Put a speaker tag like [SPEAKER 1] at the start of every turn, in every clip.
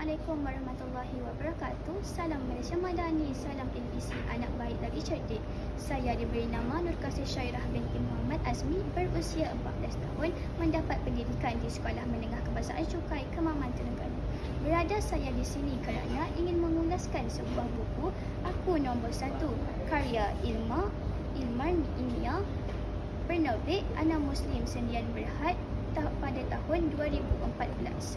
[SPEAKER 1] Assalamualaikum warahmatullahi wabarakatuh. Salam Malaysia Madani, salam LPC, anak baik lagi cerdik. Saya diberi nama Nur Kasih Syairah binti Muhammad Azmi, berusia 14 tahun, mendapat pendidikan di Sekolah Menengah Kebahasaan Cukai, Kemaman, Terengganu. Berada saya di sini kerana ingin mengulaskan sebuah buku, Aku Nombor 1, karya Ilman Inia, penerbit Ana Muslim Sendian Berhad pada tahun 2014.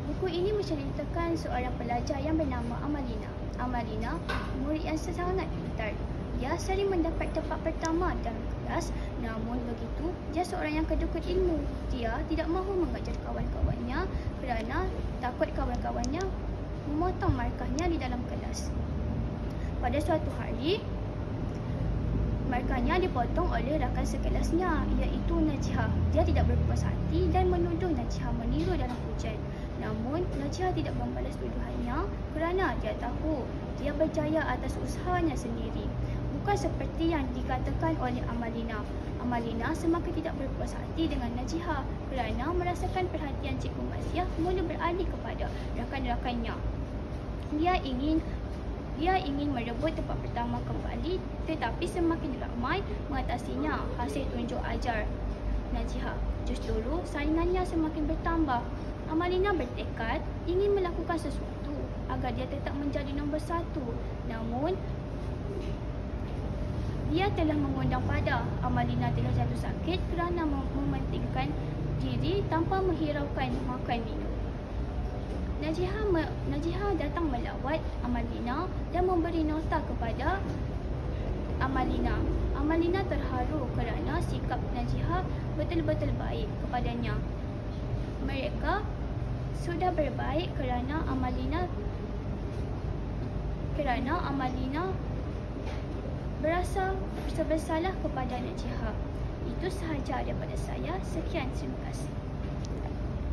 [SPEAKER 1] Buku ini menceritakan seorang pelajar yang bernama Amalina. Amalina, murid yang sangat pintar. Dia sering mendapat tempat pertama dalam kelas, namun begitu, dia seorang yang kedekut ilmu. Dia tidak mahu mengajar kawan-kawannya kerana takut kawan-kawannya memotong markahnya di dalam kelas. Pada suatu hari, markahnya dipotong oleh rakan sekelasnya, iaitu Najihah. Dia tidak berpuas hati dan menuduh Najihah meniru dalam ujian. Namun, Najihah tidak membalas tuduhannya kerana dia tahu dia berjaya atas usahanya sendiri. Bukan seperti yang dikatakan oleh Amalina. Amalina semakin tidak berpuas hati dengan Najihah kerana merasakan perhatian Cikgu Maziah mula beralih kepada rakan-rakannya. Dia ingin merebut tempat pertama kembali, tetapi semakin ramai mengatasinya hasil tunjuk ajar Najihah. Justru saingannya semakin bertambah. Amalina bertekad ingin melakukan sesuatu agar dia tetap menjadi nombor 1. Namun, dia telah mengundang pada Amalina telah jatuh sakit kerana mementingkan diri tanpa menghiraukan makan minum. Najihah datang melawat Amalina dan memberi nota kepada Amalina. Amalina terharu kerana sikap Najihah betul-betul baik kepadanya. Mereka sudah berbaik kerana Amalina berasa bersalah kepada Najihah. Itu sahaja daripada saya. Sekian, terima kasih.